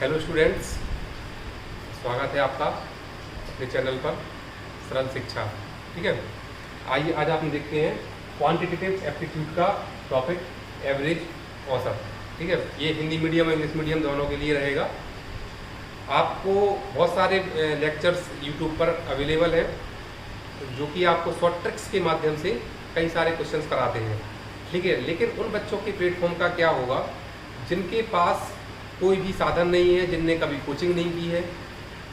Hello students, स्वागत है आपका अपने चैनल पर सरल शिक्षा। ठीक है, आइए आज आप देखते हैं क्वांटिटेटिव एप्टीट्यूड का टॉपिक एवरेज औसत। ठीक है, ये हिंदी मीडियम और इंग्लिश मीडियम दोनों के लिए रहेगा। आपको बहुत सारे लेक्चर्स यूट्यूब पर अवेलेबल हैं जो कि आपको शॉर्ट ट्रिक्स के माध्यम से कई सारे क्वेश्चंस कराते हैं। ठीक है, लेकिन उन बच्चों के प्लेटफॉर्म का क्या होगा जिनके पास कोई भी साधन नहीं है, जिनने कभी कोचिंग नहीं की है,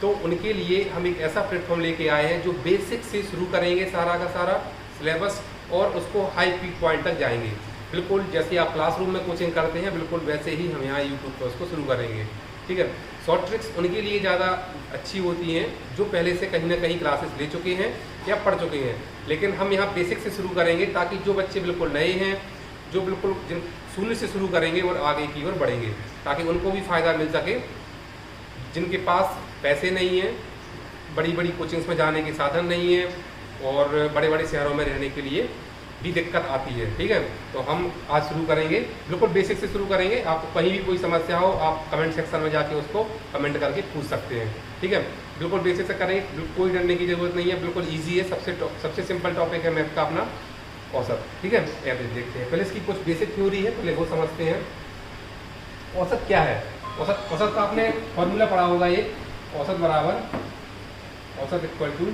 तो उनके लिए हम एक ऐसा प्लेटफॉर्म लेके आए हैं जो बेसिक से शुरू करेंगे सारा का सारा सिलेबस और उसको हाई पीक पॉइंट तक जाएंगे। बिल्कुल जैसे आप क्लासरूम में कोचिंग करते हैं, बिल्कुल वैसे ही हम यहाँ यूट्यूब पर उसको शुरू करेंगे। ठीक है, शॉर्ट ट्रिक्स उनके लिए ज़्यादा अच्छी होती हैं जो पहले से कहीं ना कहीं क्लासेस ले चुके हैं या पढ़ चुके हैं, लेकिन हम यहाँ बेसिक से शुरू करेंगे ताकि जो बच्चे बिल्कुल नए हैं, जो बिल्कुल जिन शून्य से शुरू करेंगे और आगे की ओर बढ़ेंगे, ताकि उनको भी फ़ायदा मिल सके। जिनके पास पैसे नहीं हैं, बड़ी बड़ी कोचिंग्स में जाने के साधन नहीं है और बड़े बड़े शहरों में रहने के लिए भी दिक्कत आती है। ठीक है, तो हम आज शुरू करेंगे, बिल्कुल बेसिक से शुरू करेंगे। आपको कहीं भी कोई समस्या हो आप कमेंट सेक्शन में जाके उसको कमेंट करके पूछ सकते हैं। ठीक है, बिल्कुल बेसिक से करेंगे, कोई डरने की ज़रूरत नहीं है, बिल्कुल ईजी है। सबसे सिंपल टॉपिक है मैथ का अपना औसत। ठीक है, एवरेज देखते हैं। पहले इसकी कुछ बेसिक थ्योरी है, पहले वो समझते हैं। औसत क्या है? औसत का आपने फॉर्मूला पढ़ा होगा, ये औसत बराबर औसत इक्वल टू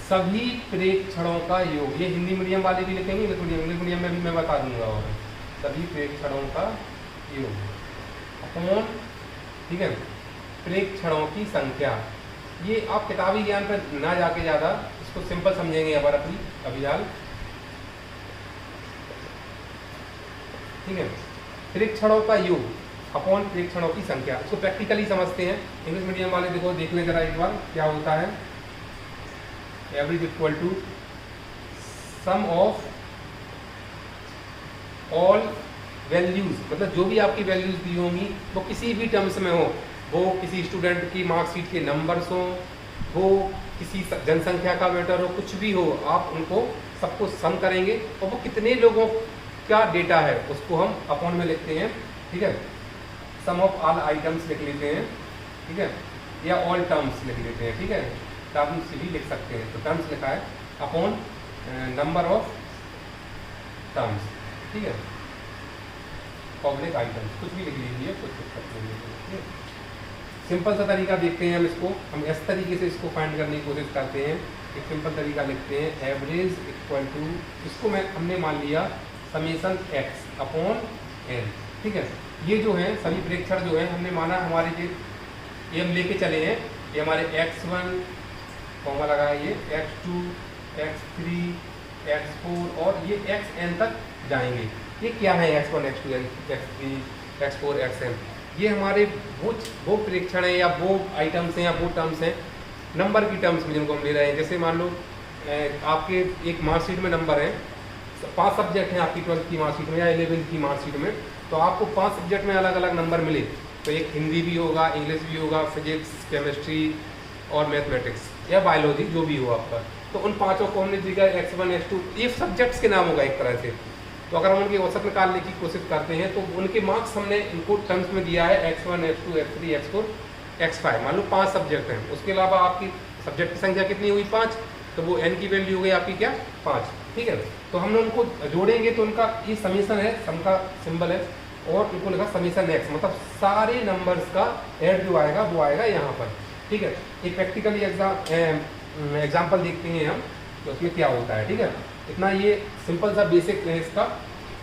सभी प्रेक्षणों का योग। ये हिंदी मीडियम वाले भी लिखेंगे, इंग्लिश मीडियम में भी मैं बता दूंगा। और सभी प्रेक्षणों का योग अपॉन, ठीक है, प्रेक्षणों की संख्या। ये आप किताबी ज्ञान पर ना जाके ज़्यादा इसको सिंपल समझेंगे अभी हाल। ठीक है, प्रेक्षणों का योग अपॉन प्रेक्षणों की संख्या, इसको प्रैक्टिकली समझते हैं। इंग्लिश मीडियम वाले देखो, देख लें जरा एक बार क्या होता है। Average equal to sum of all values, मतलब जो भी आपकी वैल्यूज दी होंगी वो किसी भी टर्म्स में हो, वो किसी स्टूडेंट की मार्कशीट के नंबर्स हो, वो किसी जनसंख्या का मैटर हो, कुछ भी हो, आप उनको सबको सम करेंगे और वो कितने लोगों का डेटा है उसको हम अपॉन में लिखते हैं। ठीक है, सम ऑफ ऑल आइटम्स लिख लेते हैं। ठीक है, या ऑल टर्म्स लिख लेते हैं। ठीक है, टर्म्स भी लिख सकते हैं, तो टर्म्स लिखा है अपॉन नंबर ऑफ टर्म्स। ठीक है, पब्लिक आइटम्स कुछ भी लिख लीजिए, कुछ दिक्कत नहीं है। सिंपल सा तरीका देखते हैं हम इसको, हम इस तरीके से इसको फाइंड करने की कोशिश करते हैं। एक सिंपल तरीका लिखते हैं, एवरेज इक्वल टू, इसको हमने मान लिया समेसन एक्स अपॉन एन। ठीक है, ये जो है सभी प्रेक्षण जो है हमने माना हमारे ये हम लेके चले हैं, ये हमारे x1 फॉर्मूला लगा है, ये x2 x3 x4 और ये xn तक जाएंगे। ये क्या है x1 x2 x3 x4 xn? ये हमारे वो प्रेक्षण है या वो आइटम्स हैं या वो टर्म्स हैं नंबर की टर्म्स में जिनको हम ले रहे हैं। जैसे मान लो आपके एक मार्कशीट में नंबर है, 5 सब्जेक्ट हैं आपकी 12th की मार्कशीट में या 11th की मार्कशीट में, तो आपको 5 सब्जेक्ट में अलग अलग नंबर मिले, तो एक हिंदी भी होगा, इंग्लिश भी होगा, फिजिक्स, केमिस्ट्री और मैथमेटिक्स या बायोलॉजी जो भी हो आपका, तो उन पाँचों को हमने दिया x1 x2, ये सब्जेक्ट्स के नाम होगा एक तरह से। तो अगर हम उनके औसत निकालने की कोशिश करते हैं तो उनके मार्क्स हमने इनको टर्म्स में दिया है x1 x2 x3 x4 x5। मान लो 5 सब्जेक्ट हैं, उसके अलावा आपकी सब्जेक्ट की संख्या कितनी हुई? 5, तो वो n की वैल्यू हो गई आपकी क्या? 5। ठीक है, तो हमने उनको जोड़ेंगे तो उनका ये समीशन है, सम का सिंबल है, और उनको लिखा समीशन एक्स, मतलब सारे नंबर्स का ऐड जो आएगा वो आएगा यहाँ पर। ठीक है, एक प्रैक्टिकली एग्जाम्पल देखते हैं हम तो उसमें क्या होता है। ठीक है, इतना ये सिंपल सा बेसिक है इसका,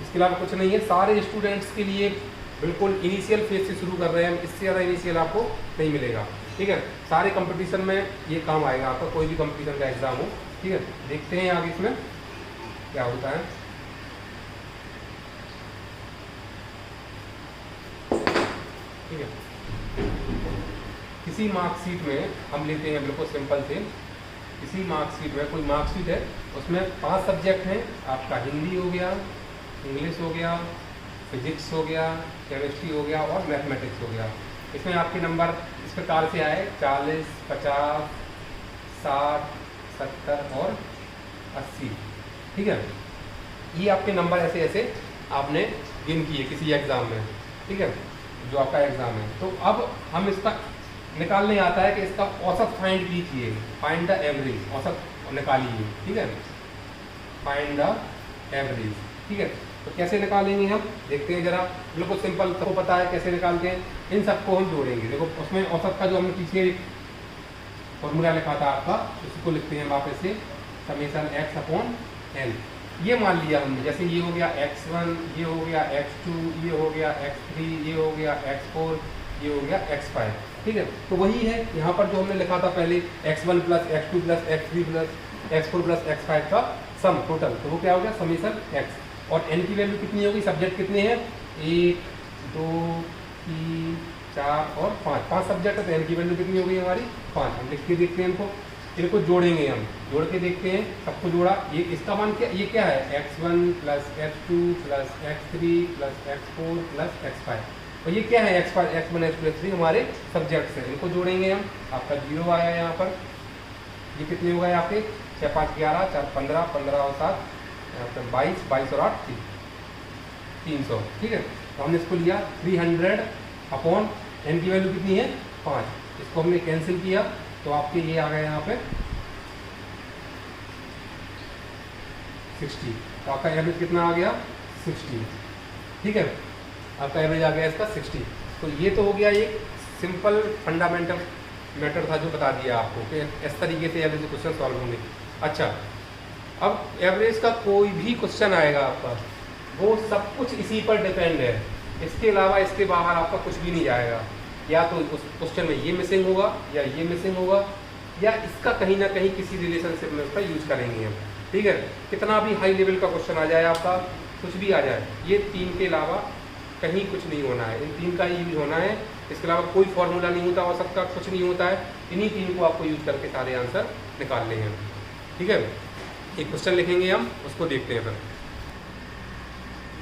इसके अलावा कुछ नहीं है। सारे स्टूडेंट्स के लिए बिल्कुल इनिशियल फेज से शुरू कर रहे हैं, इससे ज़्यादा इनिशियल आपको नहीं मिलेगा। ठीक है, सारे कंपटीशन में ये काम आएगा आपका, कोई भी कंपटीशन का एग्जाम हो। ठीक है, देखते हैं आगे इसमें क्या होता है। ठीक है, किसी मार्कशीट में हम लेते हैं बिल्कुल सिंपल से, किसी मार्कशीट में कोई मार्कशीट है, उसमें 5 सब्जेक्ट हैं आपका, हिंदी हो गया, इंग्लिश हो गया, फिजिक्स हो गया, केमिस्ट्री हो गया और मैथमेटिक्स हो गया। इसमें आपके नंबर इस प्रकार से आए 40 50 60 70 और 80। ठीक है, ये आपके नंबर ऐसे ऐसे आपने गेन किए किसी एग्ज़ाम में। ठीक है, जो आपका एग्जाम है। तो अब हम इसका निकालने आता है कि इसका औसत फाइंड कीजिए, फाइंड द एवरेज, औसत निकालिए, ठीक है, फाइंड द एवरेज, ठीक है। तो कैसे निकालेंगे हम, देखते हैं जरा, बिल्कुल सिंपल, सबको पता है कैसे निकालते हैं। इन सबको हम जोड़ेंगे, देखो उसमें औसत का जो हमने पीछे फॉर्मूला लिखा था आपका, उसको लिखते हैं वापस से, समेशन x अपॉन n। ये मान लिया हमने, जैसे ये हो गया x1, ये हो गया x2, ये हो गया x3, ये हो गया x4, ये हो गया x5, ठीक है। तो वही है यहाँ पर जो हमने लिखा था पहले, x1 plus x2 plus x3 plus x4 plus x5 का सम टोटल, तो वो क्या हो गया समेशन x। और n की वैल्यू कितनी होगी, सब्जेक्ट कितने हैं, 1 2 3 4 और 5, 5 सब्जेक्ट है, तो n की वैल्यू कितनी होगी हमारी 5। हम लिख के देखते हैं इनको जोड़ेंगे, हम जोड़ के देखते हैं, सबको जोड़ा, ये इसका मान क्या, ये क्या है x1 plus x2 plus x3 plus x4 plus x5, और ये क्या है x1 x2 x3 हमारे सब्जेक्ट्स हैं, इनको जोड़ेंगे हम, आपका 0 आया यहाँ पर। ये कितने हो गए आपके, 6 5 11 4 15 15 और 7 यहाँ पर 22 22 और 8 300, ठीक है। तो हमने इसको लिया 300 अपॉन n की वैल्यू कितनी है 5, इसको हमने कैंसिल किया, तो आपके ये आ गया यहाँ पे 60, तो आपका एवरेज कितना आ गया 60, ठीक है, आपका एवरेज आ गया इसका 60। तो ये तो हो गया एक सिंपल फंडामेंटल मैटर था जो बता दिया आपको कि इस तरीके से एवरेज क्वेश्चन सॉल्व होंगे। अच्छा, अब एवरेज का कोई भी क्वेश्चन आएगा आपका, वो सब कुछ इसी पर डिपेंड है, इसके अलावा इसके बाहर आपका कुछ भी नहीं जाएगा। या तो उस क्वेश्चन में ये मिसिंग होगा, या ये मिसिंग होगा, या इसका कहीं ना कहीं किसी रिलेशनशिप में उसका यूज करेंगे हम, ठीक है। कितना भी हाई लेवल का क्वेश्चन आ जाए आपका, कुछ भी आ जाए, ये 3 के अलावा कहीं कुछ नहीं होना है, इन 3 का ही यूज होना है, इसके अलावा कोई फॉर्मूला नहीं होता, और सबका कुछ नहीं होता है, इन्हीं 3 को आपको यूज करके सारे आंसर निकाल लेंगे, ठीक है। एक क्वेश्चन लिखेंगे हम, उसको देखते हैं फिर।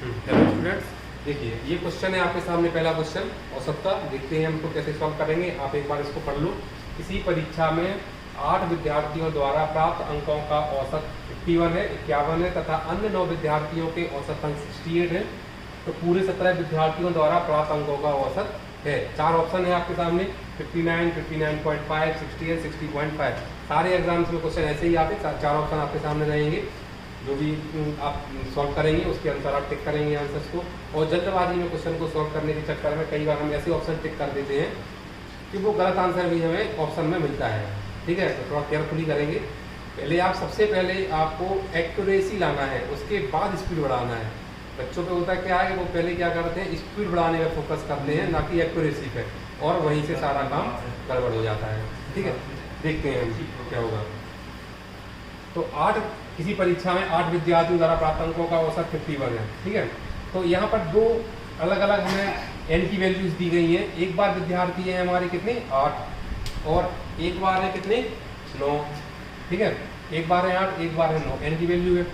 हेलो स्टूडेंट्स, देखिए ये क्वेश्चन है आपके सामने, पहला क्वेश्चन औसत का, देखते हैं हमको कैसे सॉल्व करेंगे। आप एक बार इसको पढ़ लो। किसी परीक्षा में 8 विद्यार्थियों द्वारा प्राप्त अंकों का औसत 51 है, 51 है तथा अन्य 9 विद्यार्थियों के औसत अंक 68 है, तो पूरे 17 विद्यार्थियों द्वारा प्राप्त अंकों का औसत है। 4 ऑप्शन है आपके सामने, 59, 59.5, 60 और 60.5। सारे एग्जाम्स में क्वेश्चन ऐसे ही आते, 4 ऑप्शन आपके सामने रहेंगे, जो भी आप सॉल्व करेंगे उसके अनुसार आप टिक करेंगे आंसर्स को। और जल्दबाजी में क्वेश्चन को सॉल्व करने के चक्कर में कई बार हम ऐसे ऑप्शन टिक कर देते हैं कि वो गलत आंसर भी हमें ऑप्शन में मिलता है, ठीक है। तो थोड़ा केयरफुली करेंगे। पहले आप सबसे पहले आपको एक्यूरेसी लाना है, उसके बाद स्पीड बढ़ाना है। बच्चों पे होता क्या है कि वो पहले क्या करते हैं, स्पीड बढ़ाने में फोकस करते हैं, ना कि एक्यूरेसी पे, और वहीं से सारा काम गड़बड़ हो जाता है, ठीक है। देखते हैं हम क्या होगा। तो 8 किसी परीक्षा में 8 विद्यार्थियों द्वारा प्राप्त अंकों का औसत 51 है, ठीक है। तो यहाँ पर 2 अलग अलग हमें n की वैल्यूज दी गई हैं। एक बार विद्यार्थी है हमारे कितने 8, और एक बार है कितने 9, ठीक है। एक बार है 8, एक बार है 9, n की वैल्यू है।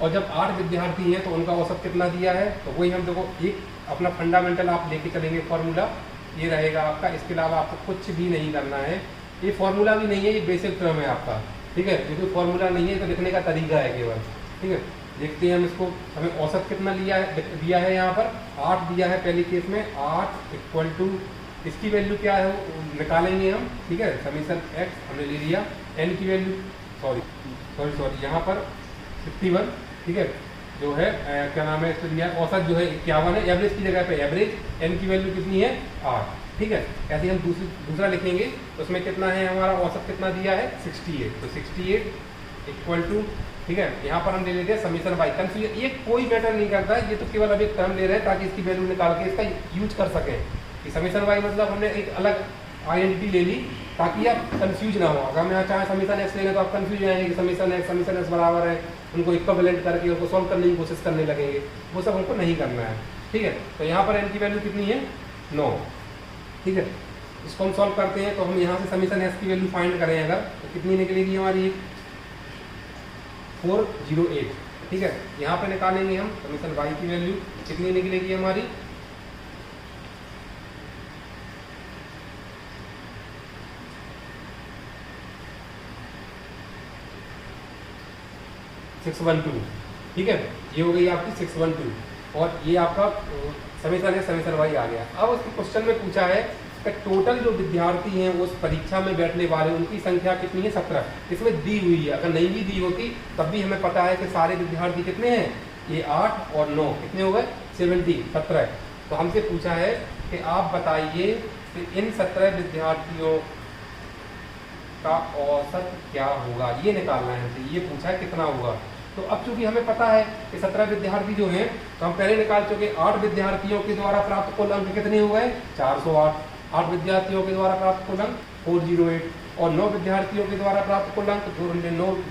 और जब 8 विद्यार्थी हैं तो उनका औसत कितना दिया है, तो वही हम देखो एक अपना फंडामेंटल आप लेके चलेंगे फॉर्मूला, ये रहेगा आपका। इसके अलावा आपको कुछ भी नहीं करना है, ये फॉर्मूला भी नहीं है, ये बेसिक टर्म है आपका, ठीक है। क्योंकि फॉर्मूला नहीं है तो लिखने का तरीका है केवल, ठीक है। देखते हैं हम इसको, हमें औसत कितना लिया है, दिया है यहाँ पर 8 दिया है पहले केस में, 8 इक्वल टू इसकी वैल्यू क्या है वो निकालेंगे हम, ठीक है। समीशन x हमने ले लिया, n की वैल्यू सॉरी यहाँ पर 51, ठीक है, जो है क्या नाम है इसको दिया, औसत जो है 51 है, एवरेज की जगह पे एवरेज, n की वैल्यू कितनी है 8, ठीक है। ऐसे हम दूसरा लिखेंगे, तो उसमें कितना है हमारा औसत कितना दिया है 68, तो 68 इक्वल टू, ठीक है। यहाँ पर हम ले लेते हैं समीशन y। कंफ्यूजन ये कोई मैटर नहीं करता है, ये तो केवल अभी एक टर्म ले रहे हैं ताकि इसकी वैल्यू निकाल के इसका यूज कर सकें कि समीशन y मतलब हमने एक अलग आइडेंटिटी ले ली ताकि आप कंफ्यूज ना हो। अगर हम यहाँ चाहे समीशन x लेंगे तो आप कंफ्यूज आएंगे कि समीशन x बराबर है, उनको इक्विवेलेंट करके उनको सॉल्व करने की कोशिश करने लगेंगे, वो सब हमको नहीं करना है, ठीक है। तो यहाँ पर n की वैल्यू कितनी है 9, ठीक है। इसको हम सॉल्व करते हैं, तो हम यहाँ से समीशन x की वैल्यू फाइंड करें अगर, तो कितनी निकलेगी हमारी 408, ठीक है। यहाँ पे निकालेंगे हम समीशन y की वैल्यू, कितनी निकलेगी हमारी 612, ठीक है। ये हो गई आपकी 612। और ये आपका समेसन है, समेसन वाई आ गया। अब उस क्वेश्चन में पूछा है कि टोटल जो विद्यार्थी हैं उस परीक्षा में बैठने वाले उनकी संख्या कितनी है, 17। इसमें दी हुई है, अगर नहीं भी दी होती तब भी हमें पता है कि सारे विद्यार्थी कितने हैं, ये 8 और 9 कितने हो गए, 17। तो हमसे पूछा है कि आप बताइए कि इन 17 विद्यार्थियों का औसत क्या होगा, ये निकालना है हमसे। ये पूछा है कितना होगा। तो अब चूंकि हमें पता है कि 17 विद्यार्थी जो हैं तो हम पहले निकाल चुके। 8 विद्यार्थियों के द्वारा प्राप्त कुल अंक कितने हो गए, 408। 8 विद्यार्थियों के द्वारा प्राप्त कुल अंक 408 और 9 विद्यार्थियों के द्वारा प्राप्त कुल अंक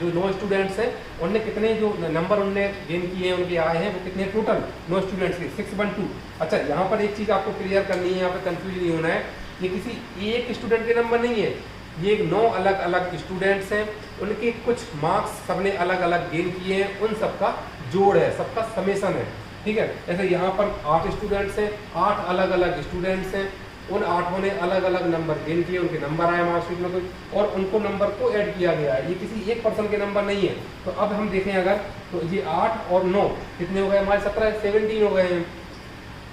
जो 9 स्टूडेंट्स हैं उनने कितने जो नंबर उनने गेन किए हैं, उनके आए हैं, वो कितने टोटल 9 स्टूडेंट्स के 612। अच्छा, यहाँ पर एक चीज़ आपको क्लियर करनी है, यहाँ पर कंफ्यूज नहीं होना है। ये किसी एक स्टूडेंट के नंबर नहीं है, ये 9 अलग अलग स्टूडेंट्स हैं, उनके कुछ मार्क्स सबने अलग अलग गेन किए हैं, उन सबका जोड़ है, सबका समेसन है। ठीक है, जैसे यहाँ पर 8 स्टूडेंट्स हैं, 8 अलग अलग स्टूडेंट्स हैं, उन 8 ने अलग अलग नंबर गेन किए, उनके नंबर आए मार्कशीट में कोई, और उनको नंबर को ऐड किया गया है। ये किसी एक पर्सन के नंबर नहीं है। तो अब हम देखें अगर, तो ये 8 और 9 कितने हो गए हमारे, 17 हो गए हैं।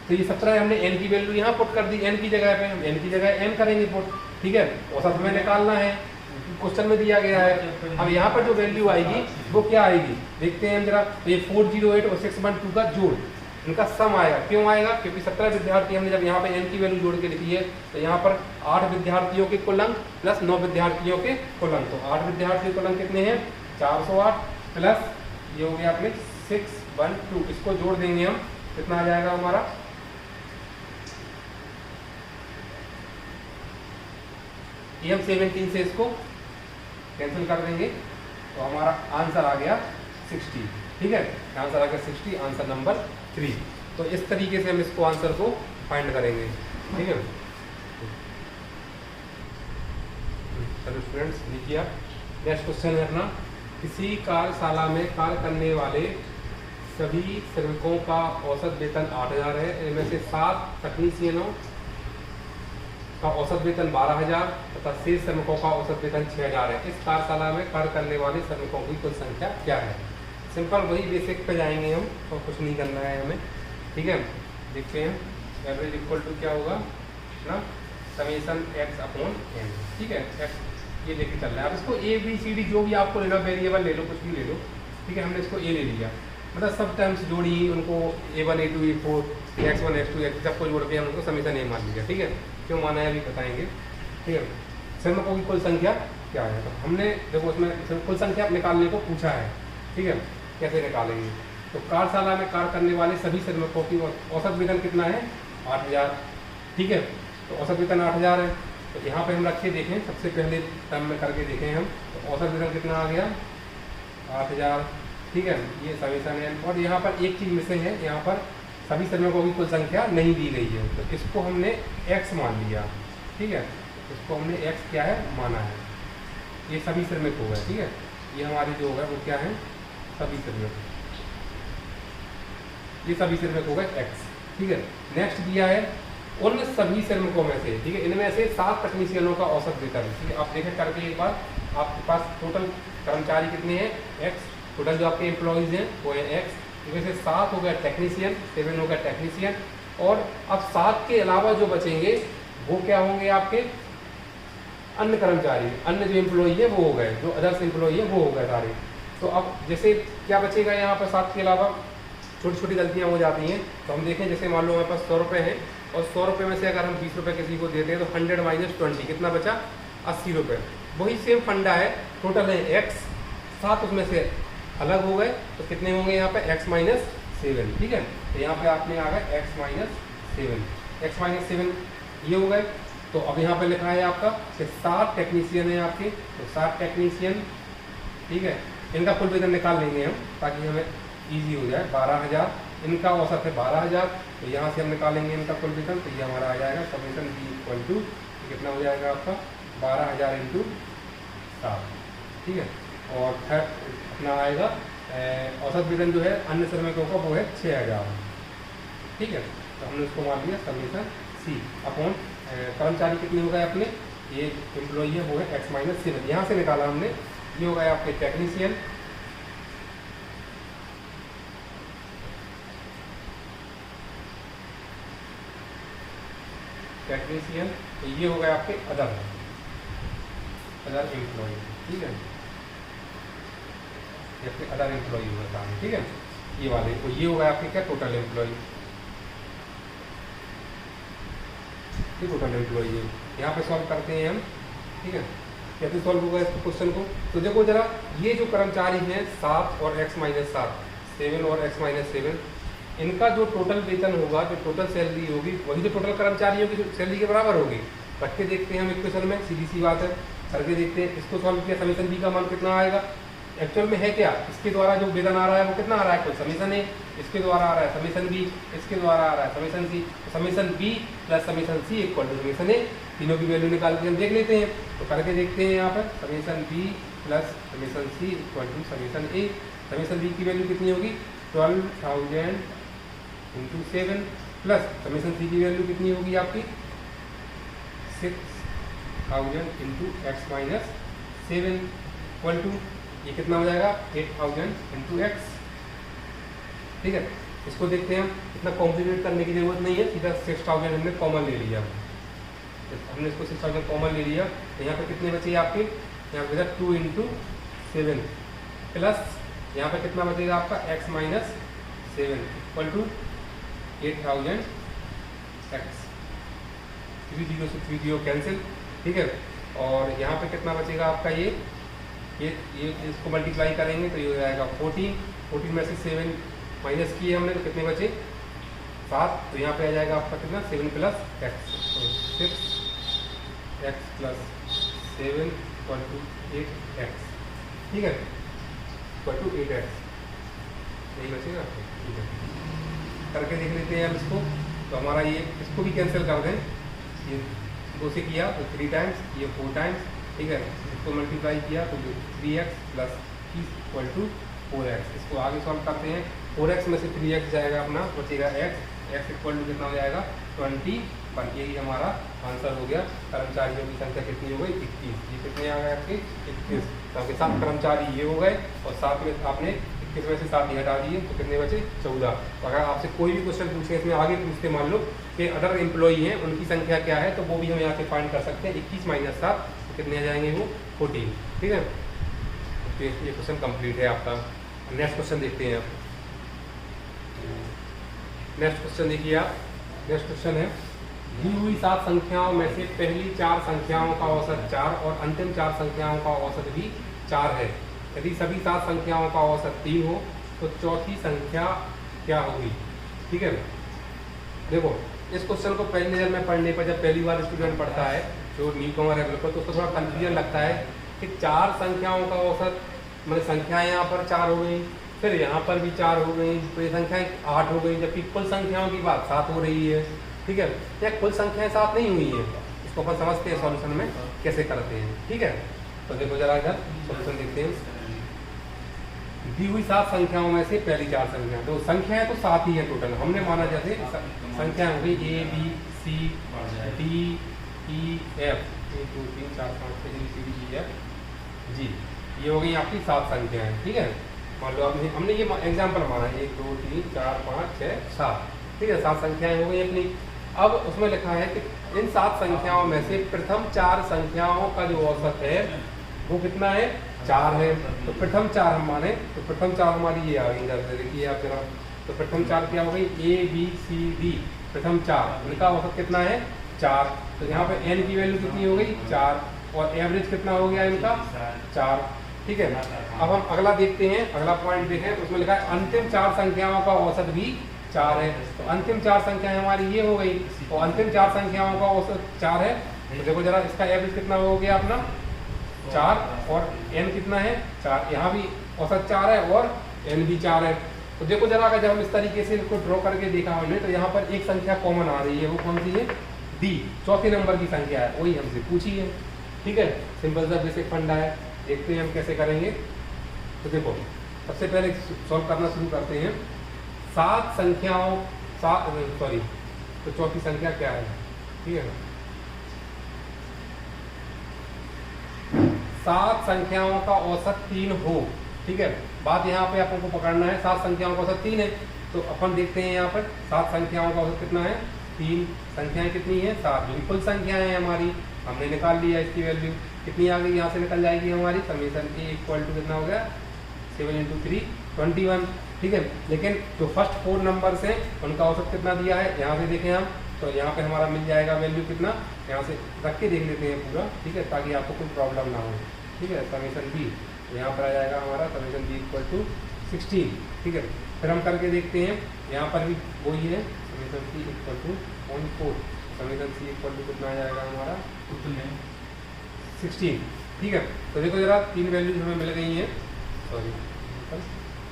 तो ये 17 हमने n की वैल्यू यहाँ पुट कर दी, n की जगह पे हम n की जगह m करेंगे पुट। ठीक है, औसत हमें निकालना है, क्वेश्चन में दिया गया है। अब यहाँ पर जो वैल्यू आएगी वो क्या आएगी, देखते हैं हम जरा। तो ये 408 और 612 का जोड़, इनका सम आएगा। क्यों आएगा, क्योंकि 17 विद्यार्थी हमने जब यहाँ पे n की वैल्यू जोड़ के लिखी है तो यहाँ पर 8 विद्यार्थियों के कुल अंक प्लस 9 विद्यार्थियों के कुल अंक। तो 8 विद्यार्थियों के कुल अंक कितने हैं, 408 प्लस ये हो गया अपने 612, इसको जोड़ देंगे हम, कितना आ जाएगा हमारा, ये हम 17 से इसको कैंसिल कर देंगे तो हमारा आंसर आ गया 60। ठीक है, आंसर आ गया 60, आंसर नंबर 3। तो इस तरीके से हम इसको आंसर को फाइंड करेंगे। ठीक है, चलो स्टूडेंट्स लिखिए आप। नेक्स्ट क्वेश्चन है अपना, किसी कार्यशाला में कार्य करने वाले सभी श्रमिकों का औसत वेतन 8000 है। इनमें से 7 तकनीशियनों का औसत वेतन 12000 तथा शेष श्रमिकों का औसत वेतन 6000 है। इस कार्यशाला में कार्य करने वाले श्रमिकों की कुल संख्या क्या है। सिंपल वही बेसिक पे जाएंगे हम, और तो कुछ नहीं करना है हमें। ठीक है, देखते हैं एवरेज इक्वल टू क्या होगा ना, समेसन x अपॉन n। ठीक है, x ये लेके चल रहा है। अब इसको a b c d जो भी आपको लेना, वेरिएबल ले लो, कुछ भी ले लो। ठीक है, हमने इसको a ले लिया, मतलब सब टर्म्स जोड़ी, उनको a1 a2 a4 x1 x2 x सबको जोड़ के हम उनको समेसन a मान लिया। ठीक है, क्यों माना है अभी बताएंगे। ठीक है, श्रमिकों की कुल संख्या क्या है, तो हमने देखो उसमें कुल संख्या निकालने को पूछा है। ठीक है, कैसे निकालेंगे, तो कार्यशाला में कार्य करने वाले सभी श्रमिकों की औसत वेतन कितना है, 8000। ठीक है, तो औसत वेतन 8000 है। तो यहाँ पे हम रखे देखें, सबसे पहले टर्म में करके देखें हम, तो औसत वेतन कितना आ गया, 8000। ठीक है, ये समेसन है। और यहाँ पर एक चीज़ मिसिंग है, यहाँ पर सभी श्रमिकों की कुल संख्या नहीं दी गई है, तो इसको हमने x मान लिया। ठीक है, इसको हमने x क्या है माना है, ये सभी श्रमिक हो गए। ठीक है, ये हमारी जो होगा वो क्या है, सभी श्रमिक, ये सभी श्रमिक हो गए x। ठीक है, नेक्स्ट दिया है उन सभी श्रमिकों में से, ठीक है, इनमें से 7 तकनीशियनों का औसत वेतन। ठीक है, आप देखें करके एक बार, आपके पास टोटल कर्मचारी कितने हैं, x, टोटल जो आपके एम्प्लॉयज़ हैं वो है x। वैसे 7 हो गया टेक्नीशियन, 7 हो गया टेक्नीशियन, और अब 7 के अलावा जो बचेंगे वो क्या होंगे आपके अन्य कर्मचारी, अन्य जो एम्प्लॉई है वो हो गए, जो अदर्स एम्प्लॉई है वो हो गए सारे। तो अब जैसे क्या बचेगा यहाँ पर 7 के अलावा, छोटी छोटी गलतियाँ हो जाती हैं। तो हम देखें, जैसे मान लो हमारे पास 100 रुपये हैं, और 100 रुपये में से अगर हम 20 रुपये किसी को देते हैं तो 100 माइनस 20 कितना बचा, 80 रुपये। वही सेम फंडा है, टोटल है x, 7 उसमें से अलग हो गए, तो कितने होंगे यहाँ पे x माइनस 7। ठीक है, तो यहाँ पे आपने आ गए x माइनस 7 ये हो गए। तो अब यहाँ पे लिखा है आपका कि 7 टेक्नीशियन है आपके, तो 7 टेक्नीशियन। ठीक है, इनका कुल वेतन निकाल लेंगे हम ताकि हमें इजी हो जाए। 12000 इनका औसत है 12000, तो यहाँ से हम निकालेंगे इनका कुल वेतन, तो ये हमारा आ जाएगा समेसन b इक्वल टू कितना हो जाएगा आपका 12000 इंटू 7। ठीक है, और फिर अपना आएगा औसत वेतन जो है अन्य श्रमिकों का वो है 6000। ठीक है, तो हमने उसको मान लिया समेसन c अपॉन कर्मचारी कितने हो गए अपने, ये एम्प्लॉई है वो है x माइनस 7, यहाँ से निकाला हमने। ये हो गए आपके टेक्नीशियन, टेक्नीशियन, तो ये हो गए आपके अदर एम्प्लॉय, ठीक है, ये आपके अदर एम्प्लॉय होगा, ठीक है, ये वाले, तो ये होगा आपके क्या टोटल एम्प्लॉय, ये टोटल एम्प्लॉय है। यहाँ पे सॉल्व करते हैं हम, ठीक है, कैसे सॉल्व होगा इस क्वेश्चन को। तो देखो जरा, ये जो कर्मचारी हैं 7 और x माइनस 7, 7 और x माइनस 7, इनका जो टोटल वेतन होगा, जो टोटल सैलरी होगी, वही जो टोटल कर्मचारियों की सैलरी के बराबर होगी। करके देखते हैं हम इक्वेशन में, सीधी सी बात है, करके देखते हैं। इसको सॉल्व किया, समीशन बी का मान कितना आएगा, एक्चुअल में है क्या, इसके द्वारा जो वेतन आ रहा है वो कितना आ रहा है, कोई समीशन है, इसके द्वारा आ रहा है समीशन बी, इसके द्वारा आ रहा है समीशन सी, तो summation B plus summation C equal to summation A, तीनों की वैल्यू निकाल के हम देख लेते हैं। तो करके देखते हैं यहाँ पर, summation B plus summation C equal to summation A. Summation B की वैल्यू कितनी होगी, 12,000 इंटू 7 प्लस समीशन सी की वैल्यू कितनी होगी आपकी 6,000 into X minus 7 equal to, ये कितना हो जाएगा 8,000 इंटू एक्स, ठीक है। इसको देखते हैं हम, इतना कॉम्प्लिकेट करने की जरूरत नहीं है, सीधा 6,000 हमने कॉमन ले लिया, हमने इसको 6,000 कॉमन ले लिया। तो यहाँ पे कितने बचे आपके, यहाँ पे 2 इंटू 7 प्लस यहाँ पे कितना बचेगा आपका x minus 7 equal to 8,000 X, 3 0 cancel, ठीक है। और यहाँ पे कितना बचेगा आपका, ये इसको मल्टीप्लाई करेंगे तो ये हो जाएगा 14 में से 7 माइनस किए हमने, तो कितने बचे 7, तो यहाँ पे आ जाएगा आपका कितना 7 प्लस एक्स, तो 6x plus 7 equal to 8x, ठीक है, इक्वल टू 8x, यही बचेगा, ठीक है। करके देख लेते हैं हम इसको, तो हमारा ये इसको भी कैंसिल कर दें, ये 2 से किया तो 3 टाइम्स, ये 4 टाइम्स, ठीक है, इसको मल्टीप्लाई किया तो 3x plus equal to 4x। इसको आगे सॉल्व करते हैं, 4x में से 3x जाएगा अपना, बचेगा x इक्वल टू कितना हो जाएगा 20, पर यही हमारा आंसर हो गया। कर्मचारियों की संख्या कितनी हो गई 21, ये कितने आ गए आपके 21, तो आपके 7 कर्मचारी ये हो गए, और 7 में आपने 21 में से 7 ही हटा दिए, तो कितने बचे 14। तो अगर आपसे कोई भी क्वेश्चन पूछे, इसमें आगे पूछते मान लो कि अदर एम्प्लॉई हैं, उनकी संख्या क्या है, तो वो भी हम यहाँ से फाइंड कर सकते हैं। 21 माइनस 7 कितने आ जाएंगे, वो 14, ठीक है। तो ये क्वेश्चन कंप्लीट है आपका। नेक्स्ट क्वेश्चन देखते हैं आप, नेक्स्ट क्वेश्चन देखिए आप, नेक्स्ट क्वेश्चन है, दी हुई 7 संख्याओं में से पहली 4 संख्याओं का औसत 4 और अंतिम 4 संख्याओं का औसत भी 4 है। यदि सभी 7 संख्याओं का औसत 3 हो तो चौथी संख्या क्या होगी, ठीक है। देखो इस क्वेश्चन को पहली नज़र में पढ़ने पर, जब पहली बार स्टूडेंट पढ़ता है जो न्यू कमर है बिल्कुल, तो उसको थोड़ा कन्फ्यूजन लगता है कि 4 संख्याओं का औसत, मतलब संख्याएं यहाँ पर 4 हो गई, फिर यहाँ पर भी 4 हो गई, तो ये संख्याएं 8 हो गई, जबकि कुल संख्याओं की बात 7 हो रही है, ठीक है। या कुल संख्याएं 7 नहीं हुई है, इसको अपन समझते हैं सॉल्यूशन में कैसे करते हैं, ठीक है। तो देखो जरा इधर सॉल्यूशन देखते हैं। दी हुई 7 संख्याओं में से पहली 4 संख्या, तो संख्याएं तो 7 ही है टोटल, हमने माना जैसे संख्या हो गई A B C D E F, 1 2 3 4 5 6 7 8 9 10 जी, ये हो गई आपकी 7 संख्याएं, ठीक है। मान लो हमने ये एग्जाम्पल माना 1 2 3 4 5 6 7, ठीक है, 7 संख्याएं हो गई अपनी। अब उसमें लिखा है कि इन 7 संख्याओं में से प्रथम 4 संख्याओं का जो औसत है वो कितना है 4 है। तो प्रथम 4 हम माने, तो प्रथम 4 हमारी ये आ गई, इधर से देखिए आप जरा, तो प्रथम 4 क्या हो गई A B C D, प्रथम 4, इनका औसत कितना है 4, तो यहाँ पे n की वैल्यू कितनी हो गई 4, और एवरेज कितना हो गया इनका 4, ठीक है। अब हम अगला देखते हैं, अगला पॉइंट देखें, तो उसमें लिखा है अंतिम 4 संख्याओं का औसत भी 4 है। तो अंतिम 4 संख्याएं हमारी ये हो गई, और अंतिम 4 संख्याओं का औसत 4 है, तो देखो जरा इसका एवरेज कितना हो गया अपना 4, और n कितना है 4, यहाँ भी औसत 4 है और n भी 4 है। तो देखो जरा अगर जब हम इस तरीके से इसको ड्रॉ करके देखा हमने, तो यहाँ पर एक संख्या कॉमन आ रही है, वो कौन सी है D, चौथे नंबर की संख्या है, वही हमसे पूछी है, ठीक है। सिंपल सा बेसिक फंडा है, देखते हैं हम कैसे करेंगे। तो देखो सबसे पहले सॉल्व करना शुरू करते हैं। 7 संख्याओं तो चौथी संख्या क्या है, ठीक है ना। 7 संख्याओं का औसत 3 हो, ठीक है, बात यहाँ पे आपको पकड़ना है। 7 संख्याओं का औसत 3 है, तो अपन देखते हैं यहाँ पर 7 संख्याओं का औसत कितना है तीन संख्याएं कितनी है 7, जो फुल संख्याएं हैं हमारी, हमने निकाल लिया इसकी वैल्यू कितनी आ गई, यहाँ से निकल जाएगी हमारी समीशन ए इक्वल टू कितना हो गया 7 × 3 21, ठीक है। लेकिन जो फर्स्ट 4 नंबर्स हैं उनका औसत कितना दिया है, यहाँ से देखें हम तो यहाँ पे हमारा मिल जाएगा वैल्यू कितना, यहाँ से रख के देख लेते हैं पूरा, ठीक है, ताकि आपको कोई प्रॉब्लम ना हो, ठीक है। समीशन बी यहाँ पर आ जाएगा हमारा समीशन बी इक्वल टू 16, ठीक है। फिर हम करके देखते हैं, यहाँ पर भी वही है summation C equal to 0.4, summation C equal to कितना आ जाएगा हमारा 16, ठीक है। तो देखो जरा तीन वैल्यूज हमें मिल गई हैं, सॉरी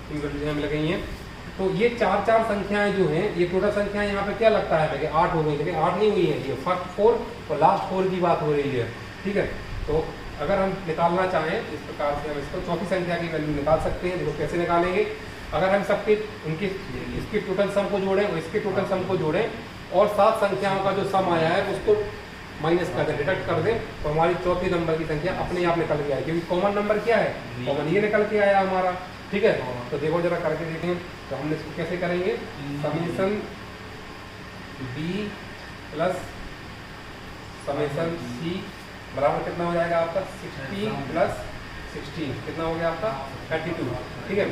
तीन वैल्यूज हमें मिल गई हैं। तो ये चार संख्याएं जो हैं, ये टोटल संख्याएं यहाँ पे क्या लगता है कि 8 हो गई, लेकिन 8 नहीं हुई है, ये फर्स्ट 4 और लास्ट 4 की बात हो रही है, ठीक है। तो अगर हम निकालना चाहें इस प्रकार से हम इसको चौथी संख्या की वैल्यू निकाल सकते हैं। देखो कैसे निकालेंगे, अगर हम सबके उनके इसके टोटल सम को जोड़ें और इसके टोटल सम को जोड़ें और 7 संख्याओं का जो सम आया है उसको माइनस कर दें, डिडक्ट कर दें, तो हमारी चौथी नंबर की संख्या अपने आप निकल के आए, क्योंकि कॉमन नंबर क्या है, कॉमन ये निकल के आया हमारा, ठीक है। तो देखो जरा करके देखें, तो हमने इसको कैसे करेंगे, समीशन बी प्लस समीशन सी बराबर कितना हो जाएगा आपका 16 प्लस 16 कितना हो गया आपका 32, ठीक है।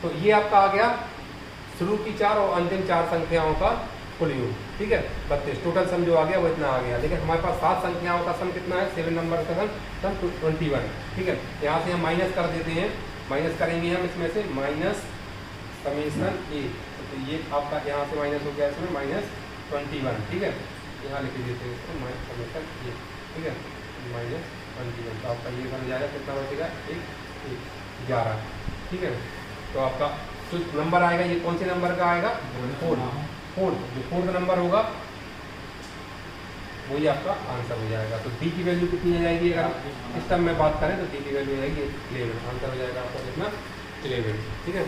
तो ये आपका आ गया शुरू की 4 और अंतिम 4 संख्याओं का कुल योग, ठीक है 32, टोटल सम जो आ गया वो इतना आ गया। लेकिन हमारे पास 7 संख्याओं का सम कितना है, 7 नंबर का सम 21, ठीक है। यहाँ से हम माइनस कर देते हैं, माइनस करेंगे हम इसमें से माइनस समीशन ए, तो ये आपका यहाँ से माइनस हो गया इसमें -21, ठीक है। यहाँ लिख देते हैं इसको समीशन ए, ठीक है, -21, तो आपका ये बन जाएगा कितना बचेगा 11, ठीक है। तो आपका जो नंबर आएगा ये कौन से नंबर का आएगा, फोर्थ, जो फोर्थ नंबर होगा वही आपका आंसर हो जाएगा। तो डी की वैल्यू कितनी आ जाएगी, अगर आप इस टर्म में बात करें तो डी की वैल्यू आएगी 11, आंसर हो जाएगा आपका कितना 11, ठीक है।